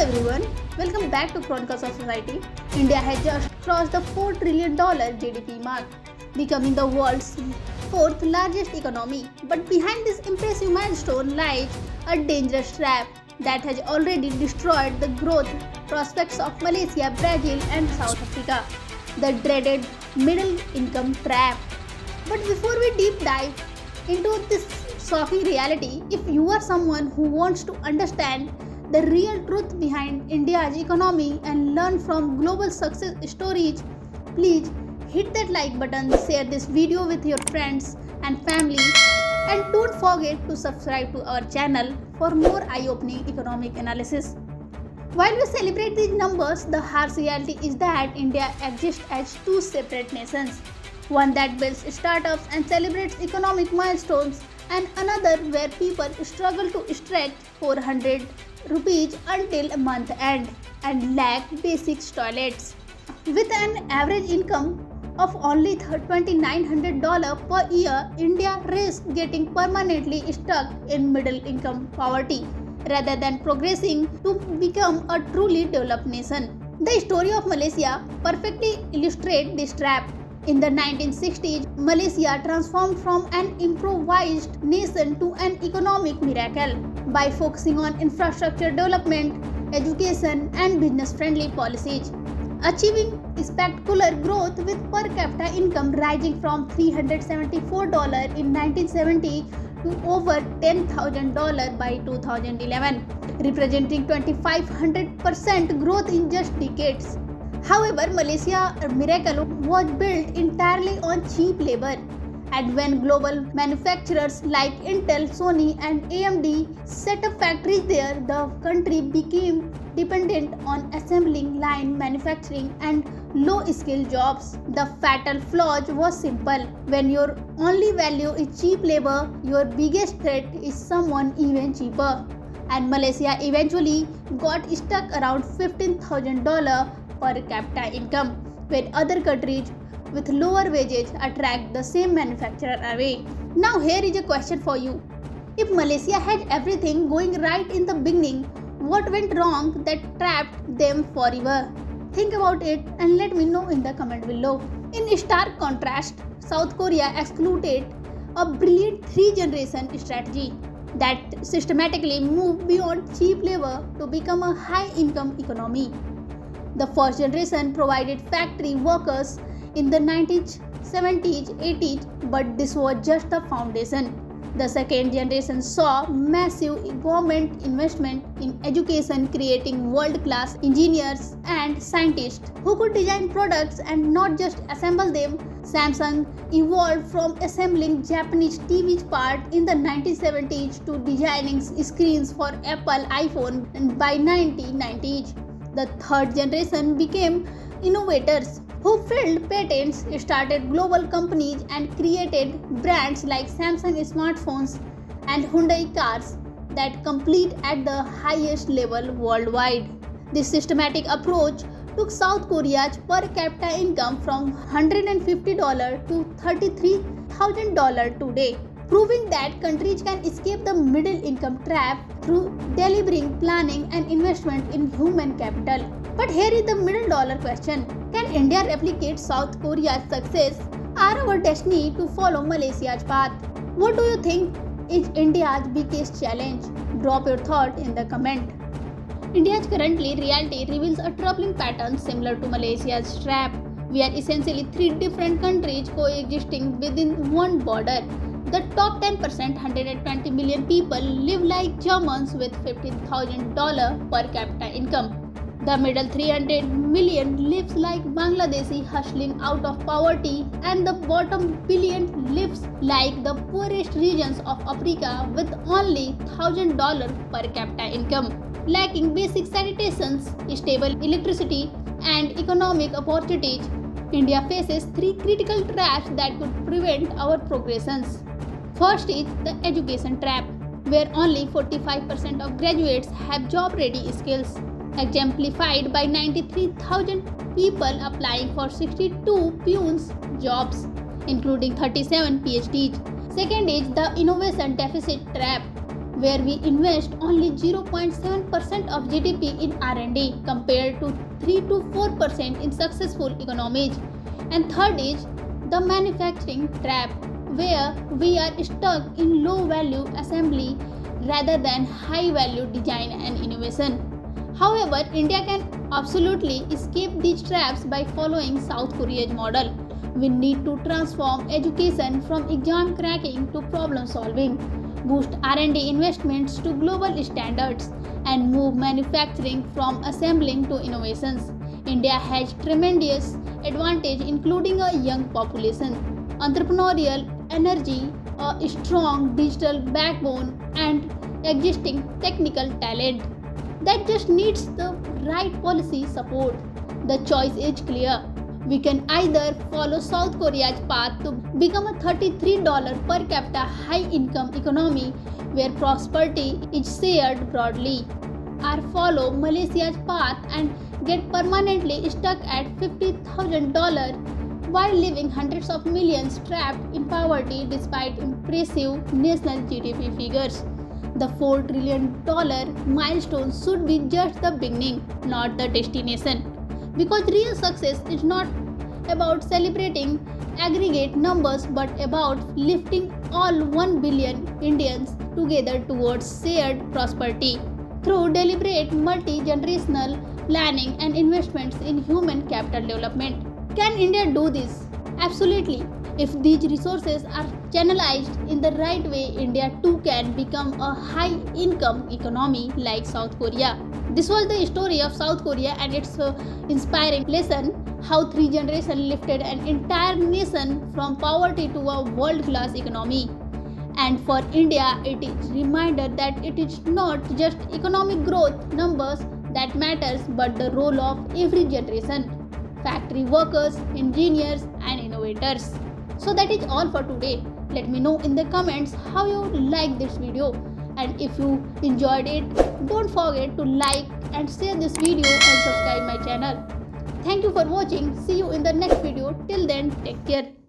everyone, welcome back to Chronicles of Society. India has just crossed the $4 trillion GDP mark, becoming the world's fourth largest economy. But behind this impressive milestone lies a dangerous trap that has already destroyed the growth prospects of Malaysia, Brazil, and South Africa, the dreaded middle income trap. But before we deep dive into this shocking reality, if you are someone who wants to understand the real truth behind India's economy and learn from global success stories, please hit that like button, share this video with your friends and family, and don't forget to subscribe to our channel for more eye-opening economic analysis. While we celebrate these numbers, the harsh reality is that India exists as two separate nations. One that builds startups and celebrates economic milestones, and another where people struggle to stretch 400 rupees until a month end and lack basic toilets. With an average income of only $2,900 per year, India risks getting permanently stuck in middle income poverty rather than progressing to become a truly developed nation. The story of Malaysia perfectly illustrates this trap. In the 1960s, Malaysia transformed from an improvised nation to an economic miracle by focusing on infrastructure development, education, and business-friendly policies, achieving spectacular growth with per capita income rising from $374 in 1970 to over $10,000 by 2011, representing 2,500% growth in just decades. However, Malaysia's miracle was built entirely on cheap labor, and when global manufacturers like Intel, Sony, and AMD set up factories there, the country became dependent on assembling line manufacturing and low-skilled jobs. The fatal flaw was simple. When your only value is cheap labor, your biggest threat is someone even cheaper. And Malaysia eventually got stuck around $15,000 per capita income, where other countries with lower wages attract the same manufacturer away. Now here is a question for you. If Malaysia had everything going right in the beginning, what went wrong that trapped them forever? Think about it and let me know in the comment below. In stark contrast, South Korea executed a brilliant three-generation strategy that systematically moved beyond cheap labor to become a high-income economy. The first generation provided factory workers in the 1970s, 80s, but this was just the foundation. The second generation saw massive government investment in education, creating world-class engineers and scientists who could design products and not just assemble them. Samsung evolved from assembling Japanese TV parts in the 1970s to designing screens for Apple iPhone by 1990s. The third generation became innovators who filed patents, started global companies, and created brands like Samsung smartphones and Hyundai cars that compete at the highest level worldwide. This systematic approach took South Korea's per capita income from $150 to $33,000 today, proving that countries can escape the middle income trap through delivering planning and investment in human capital. But here is the $1 million question. Can India replicate South Korea's success? Are our destiny to follow Malaysia's path? What do you think is India's biggest challenge? Drop your thought in the comment. India's currently reality reveals a troubling pattern similar to Malaysia's trap. We are essentially three different countries coexisting within one border. The top 10%, 120 million people, live like Germans with $15,000 per capita income. The middle 300 million lives like Bangladeshi hustling out of poverty, and the bottom billion lives like the poorest regions of Africa with only $1,000 per capita income, lacking basic sanitation, stable electricity, and economic opportunities. India faces three critical traps that could prevent our progressions. First is the education trap, where only 45% of graduates have job-ready skills, exemplified by 93,000 people applying for 62 peons jobs, including 37 PhDs. Second is the innovation deficit trap, where we invest only 0.7% of GDP in R&D compared to 3 to 4% in successful economies. And third is the manufacturing trap, where we are stuck in low value assembly rather than high value design and innovation. However, India can absolutely escape these traps by following South Korea's model. We need to transform education from exam cracking to problem solving, boost R&D investments to global standards, and move manufacturing from assembling to innovations. India has tremendous advantage including a young population, entrepreneurial energy, a strong digital backbone, and existing technical talent that just needs the right policy support. The choice is clear. We can either follow South Korea's path to become a $33 per capita high income economy where prosperity is shared broadly, or follow Malaysia's path and get permanently stuck at $50,000 while leaving hundreds of millions trapped in poverty despite impressive national GDP figures. The $4 trillion milestone should be just the beginning, not the destination. Because real success is not about celebrating aggregate numbers but about lifting all 1 billion Indians together towards shared prosperity through deliberate multi-generational planning and investments in human capital development. Can India do this? Absolutely. If these resources are channelized in the right way, India too can become a high income economy like South Korea. This was the story of South Korea and its inspiring lesson how 3 generations lifted an entire nation from poverty to a world class economy. And for India, it is a reminder that it is not just economic growth numbers that matters but the role of every generation, factory workers, engineers and innovators. So that is all for today. Let me know in the comments how you like this video, and if you enjoyed it, don't forget to like and share this video and subscribe my channel. Thank you for watching. See you in the next video. Till then, take care.